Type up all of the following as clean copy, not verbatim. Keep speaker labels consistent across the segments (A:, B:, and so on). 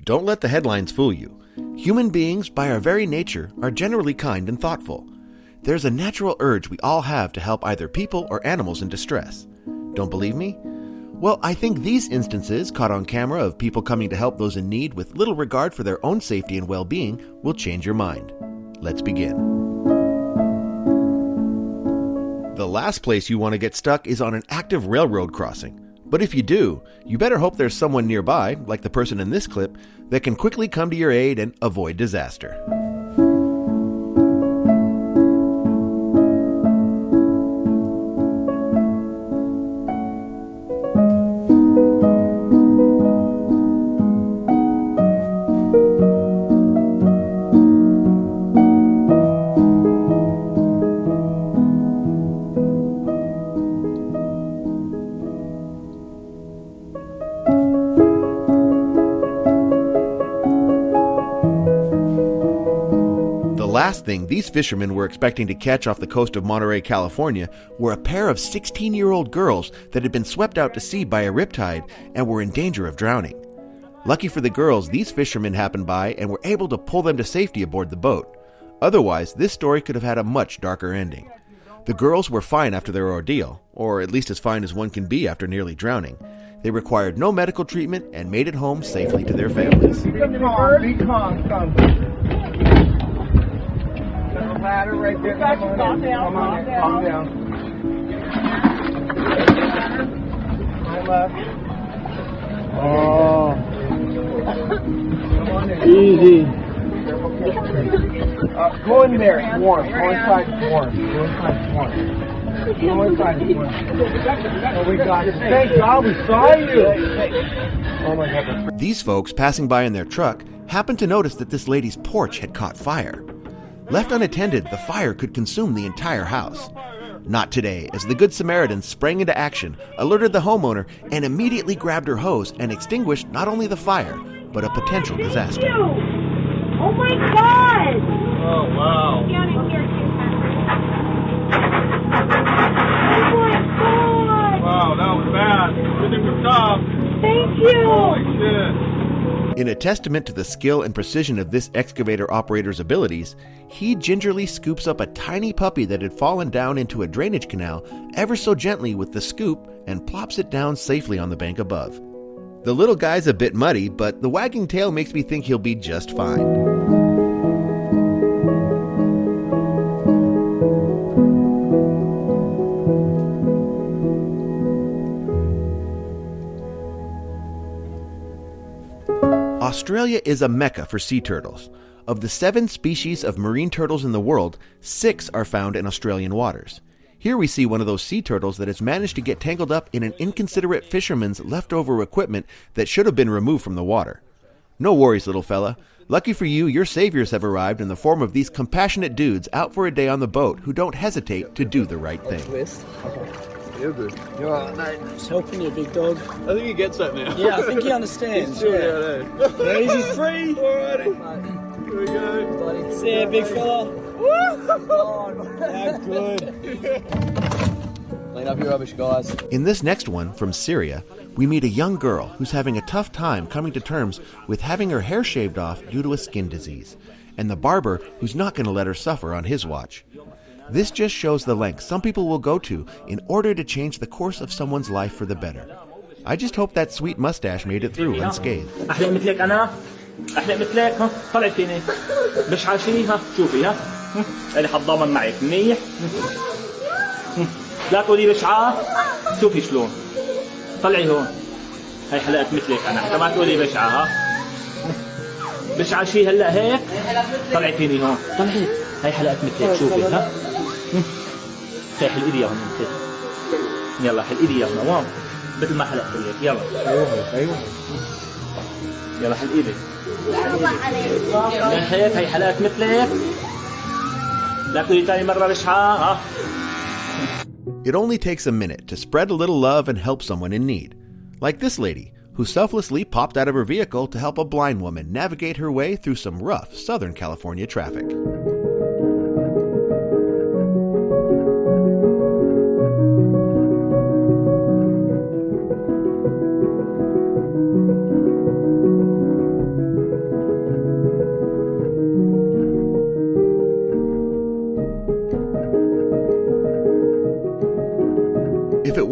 A: Don't let the headlines fool you. Human beings, by our very nature, are generally kind and thoughtful. There's a natural urge we all have to help either people or animals in distress. Don't believe me? Well, I think these instances caught on camera of people coming to help those in need with little regard for their own safety and well-being will change your mind. Let's begin. The last place you want to get stuck is on an active railroad crossing. But if you do, you better hope there's someone nearby, like the person in this clip, that can quickly come to your aid and avoid disaster. Last thing these fishermen were expecting to catch off the coast of Monterey, California, were a pair of 16-year-old girls that had been swept out to sea by a riptide and were in danger of drowning. Lucky for the girls, these fishermen happened by and were able to pull them to safety aboard the boat. Otherwise, this story could have had a much darker ending. The girls were fine after their ordeal, or at least as fine as one can be after nearly drowning. They required no medical treatment and made it home safely to their families.
B: Be calm. Ladder right there. Come on down. My left. Oh. Come on in. Easy. Go in there. It's warm. Go inside. It's warm. Oh, we got you. Thank God we saw you. Oh my God.
A: These folks passing by in their truck happened to notice that this lady's porch had caught fire. Left unattended, the fire could consume the entire house. Not today, as the Good Samaritan sprang into action, alerted the homeowner, and immediately grabbed her hose and extinguished not only the fire, but a potential disaster.
C: Oh my God!
B: Oh wow!
C: Oh my God!
B: Wow, that was bad. Good job.
C: Thank you!
B: Holy shit.
A: In a testament to the skill and precision of this excavator operator's abilities, he gingerly scoops up a tiny puppy that had fallen down into a drainage canal ever so gently with the scoop and plops it down safely on the bank above. The little guy's a bit muddy, but the wagging tail makes me think he'll be just fine. Australia is a mecca for sea turtles. Of the 7 species of marine turtles in the world, 6 are found in Australian waters. Here we see one of those sea turtles that has managed to get tangled up in an inconsiderate fisherman's leftover equipment that should have been removed from the water. No worries, little fella. Lucky for you, your saviors have arrived in the form of these compassionate dudes out for a day on the boat who don't hesitate to do the right thing.
B: You're good.
D: You're all right, mate. Just helping you, big dog.
B: I think he gets that now.
D: Yeah, I think he understands.
B: Yeah.
D: Easy free.
B: Alrighty. Here we go.
D: Buddy. See ya, big fella. How good. Clean up your rubbish, guys.
A: In this next one, from Syria, we meet a young girl who's having a tough time coming to terms with having her hair shaved off due to a skin disease, and the barber who's not going to let her suffer on his watch. This just shows the lengths some people will go to in order to change the course of someone's life for the better. I just hope that sweet mustache made it through unscathed.
E: أحلق مثلك أنا أحلق مثلك ها طلع فيني مش عايشيني ها شوفي ها اللي حتضامن معك منيح لا تقولي بشعة شوفي شلون طلعي هون هاي حلقت مثلك أنا حتى ما تقولي بشعة ها بشعة شي هلا هيك طلعي فيني هون طلعي هاي حلقت مثلك شوفي ها هاي حل إيدي هون مثل يلا حل إيدي هون وام مثل ما حلقت لك يلا
B: ايوه
E: يلا حل إيدك هيك هاي حلقت مثلك لا تقولي تاني مرة بشعة ها.
A: It only takes a minute to spread a little love and help someone in need. Like this lady, who selflessly popped out of her vehicle to help a blind woman navigate her way through some rough Southern California traffic.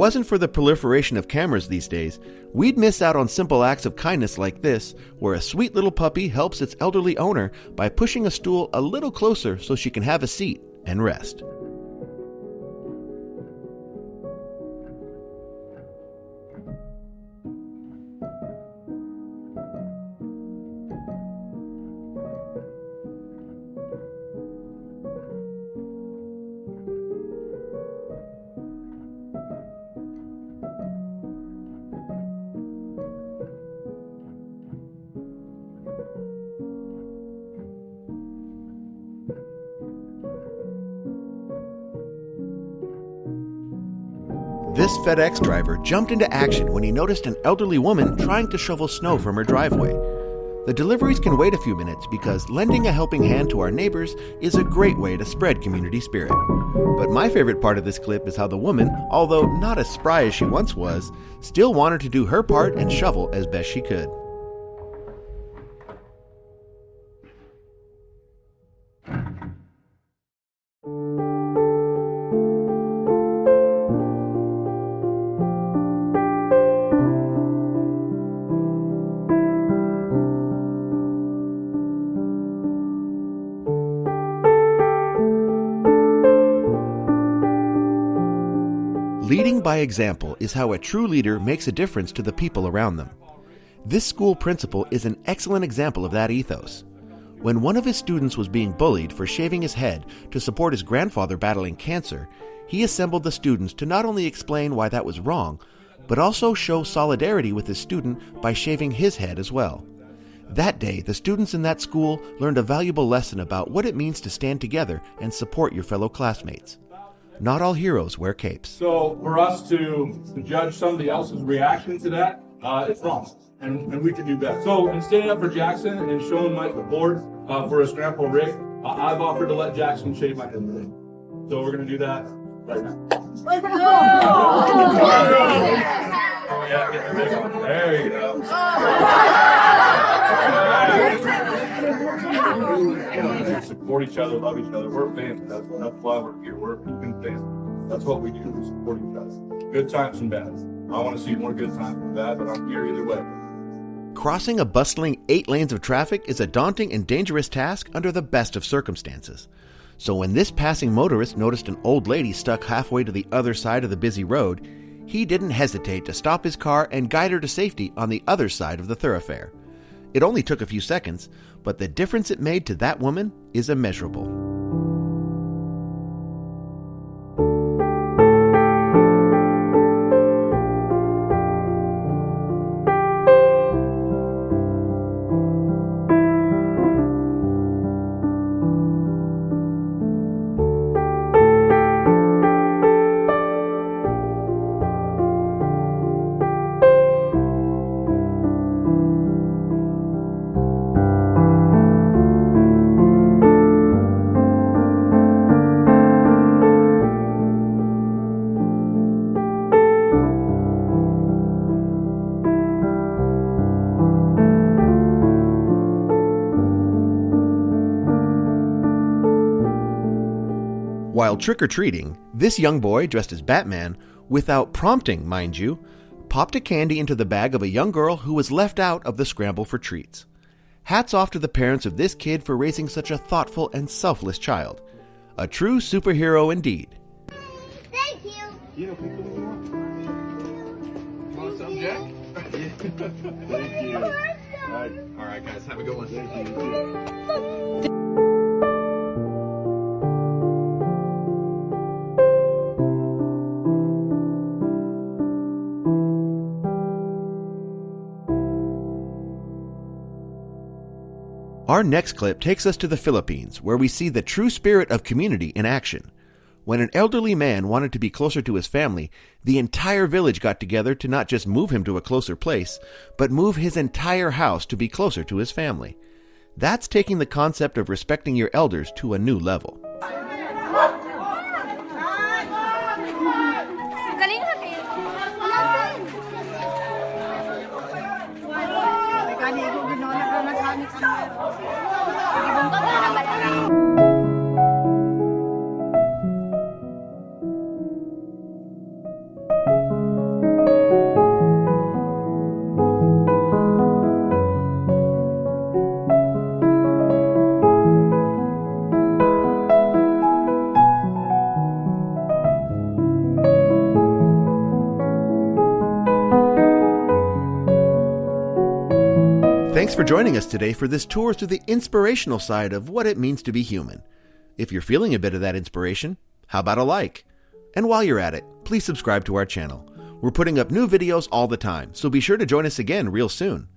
A: wasn't for the proliferation of cameras these days, we'd miss out on simple acts of kindness like this, where a sweet little puppy helps its elderly owner by pushing a stool a little closer so she can have a seat and rest. This FedEx driver jumped into action when he noticed an elderly woman trying to shovel snow from her driveway. The deliveries can wait a few minutes because lending a helping hand to our neighbors is a great way to spread community spirit. But my favorite part of this clip is how the woman, although not as spry as she once was, still wanted to do her part and shovel as best she could. Leading by example is how a true leader makes a difference to the people around them. This school principal is an excellent example of that ethos. When one of his students was being bullied for shaving his head to support his grandfather battling cancer, he assembled the students to not only explain why that was wrong, but also show solidarity with his student by shaving his head as well. That day, the students in that school learned a valuable lesson about what it means to stand together and support your fellow classmates. Not all heroes wear capes.
F: So for us to judge somebody else's reaction to that, it's wrong, and we can do better. So in standing up for Jackson and showing my support for his grandpa Rick, I've offered to let Jackson shave my head today. So we're going to do that right now. Yeah, get the big one. There you go. Support each other, love each other. We're family. That's why we're here. We're even family. That's what we do. We support each other. Good times and bad. I want to see more good times than bad, but I'm here either way.
A: Crossing a bustling 8 lanes of traffic is a daunting and dangerous task under the best of circumstances. So when this passing motorist noticed an old lady stuck halfway to the other side of the busy road, he didn't hesitate to stop his car and guide her to safety on the other side of the thoroughfare. It only took a few seconds, but the difference it made to that woman is immeasurable. While trick-or-treating, this young boy, dressed as Batman, without prompting, mind you, popped a candy into the bag of a young girl who was left out of the scramble for treats. Hats off to the parents of this kid for raising such a thoughtful and selfless child. A true superhero indeed.
C: Thank you.
F: You want some, Jack? Thank you. All right, guys, have a good one. Thank you.
A: Our next clip takes us to the Philippines, where we see the true spirit of community in action. When an elderly man wanted to be closer to his family, the entire village got together to not just move him to a closer place, but move his entire house to be closer to his family. That's taking the concept of respecting your elders to a new level. Thanks for joining us today for this tour through the inspirational side of what it means to be human. If you're feeling a bit of that inspiration, how about a like? And while you're at it, please subscribe to our channel. We're putting up new videos all the time, so be sure to join us again real soon.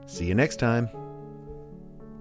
A: See you next time.